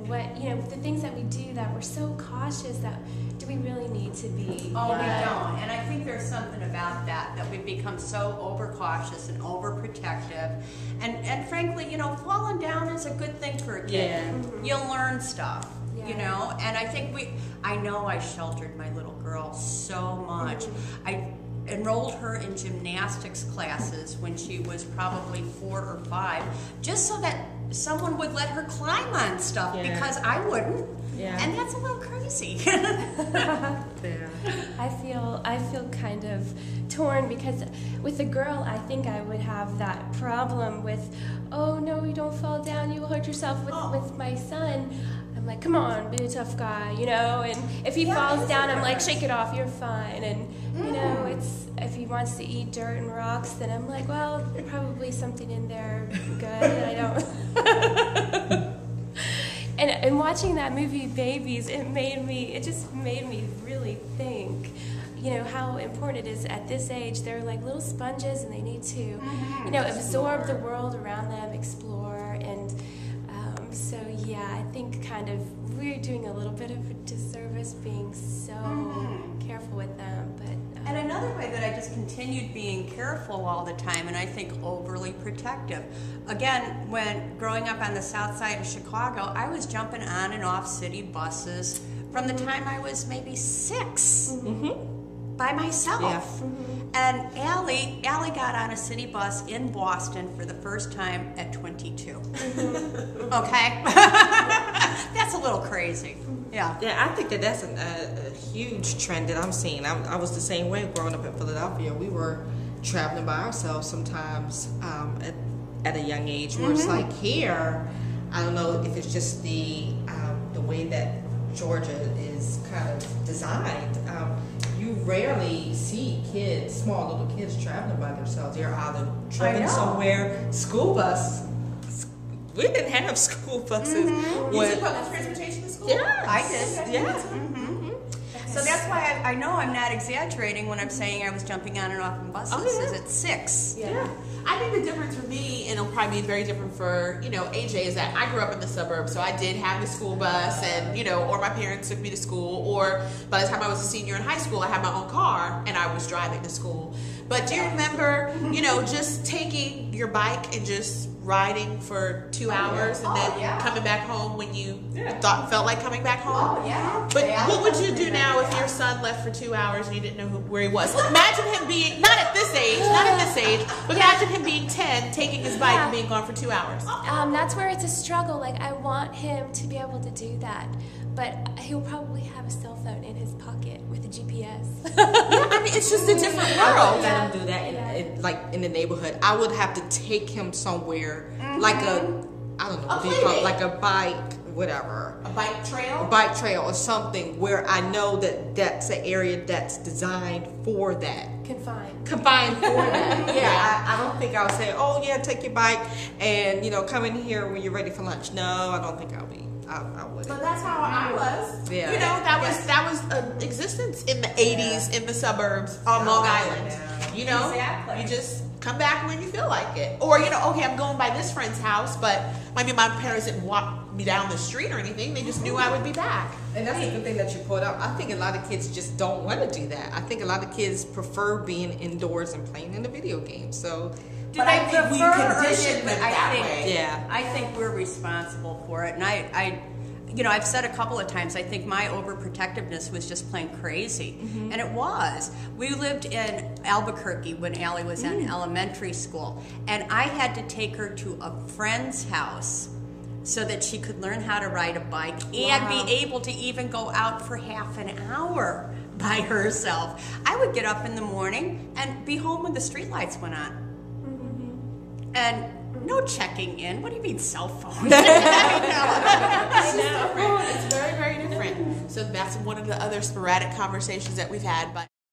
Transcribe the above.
what, you know, the things that we do that we're so cautious that do we really need to be? Oh, we don't. And I think there's something about that we've become so overcautious and overprotective. And frankly, you know, falling down is a good thing for a kid. Yeah. You'll learn stuff, you know. And I think I know I sheltered my little girl so much. I enrolled her in gymnastics classes when she was probably 4 or 5, just so that someone would let her climb on stuff because I wouldn't. Yeah. And that's a little crazy. I feel kind of torn because with a girl, I think I would have that problem with, oh no, you don't fall down, you will hurt yourself. With my son, I'm like, come on, be a tough guy, you know. And if he falls down, I'm like, shake it off, you're fine. And you know, it's if he wants to eat dirt and rocks, then I'm like, well, probably something in there good. I don't. And watching that movie, Babies, it just made me really think, you know, how important it is at this age. They're like little sponges, and they need to, you know, absorb the world around them, explore, and so yeah, I think kind of we're doing a little bit of a disservice being so careful with them, but. And another way that I just continued being careful all the time, and I think overly protective. Again, when growing up on the south side of Chicago, I was jumping on and off city buses from the time I was maybe 6 by myself. Yeah. And Allie got on a city bus in Boston for the first time at 22. Okay? That's a little crazy. Yeah. Yeah, I think that's a huge trend that I'm seeing. I was the same way growing up in Philadelphia. We were traveling by ourselves sometimes at a young age. Where it's like here, I don't know if it's just the way that Georgia is kind of designed. You rarely see small little kids traveling by themselves. They're either driven somewhere, school bus. We didn't have school buses. You took public transportation to school? Yeah, I did. Yeah. So that's why I know I'm not exaggerating when I'm saying I was jumping on and off in buses at 6. Yeah. I think the difference for me, and it'll probably be very different for, you know, AJ, is that I grew up in the suburbs, so I did have the school bus and, you know, or my parents took me to school, or by the time I was a senior in high school, I had my own car and I was driving to school. But do you remember, you know, just taking your bike and just riding for 2 hours and then coming back home when you felt like coming back home? Oh, yeah. But what would you do now if your son left for 2 hours and you didn't know where he was? Imagine him being, not at this age, but imagine him being 10, taking his bike and being gone for 2 hours. That's where it's a struggle. Like, I want him to be able to do that, but he'll probably have a cell phone in his pocket with a GPS. I mean, it's just a different world. Let him do that in the neighborhood. I would have to take him somewhere like I don't know what do you call it, like a bike, whatever. A bike trail? A bike trail or something where I know that that's an area that's designed for that. Confined for that. Yeah, I don't think I would say, oh yeah, take your bike and, you know, come in here when you're ready for lunch. No, I don't think I'll be. I wouldn't. But that's how I was. Yeah. You know, that was an existence in the 80s in the suburbs on Long Island. Yeah. You know, Exactly. you just come back when you feel like it. Or, you know, okay, I'm going by this friend's house, but maybe my parents didn't walk me down the street or anything. They just knew I would be back. And that's a good thing that you put up. I think a lot of kids just don't want to do that. I think a lot of kids prefer being indoors and playing in the video games. So, But I think we conditioned but them that way. yeah. I think we're responsible for it. And I you know, I've said a couple of times, I think my overprotectiveness was just plain crazy. And it was. We lived in Albuquerque when Allie was in elementary school. And I had to take her to a friend's house so that she could learn how to ride a bike and be able to even go out for half an hour by herself. I would get up in the morning and be home when the streetlights went on. And no checking in. What do you mean cell phone? It's very, very different. So that's one of the other sporadic conversations that we've had. But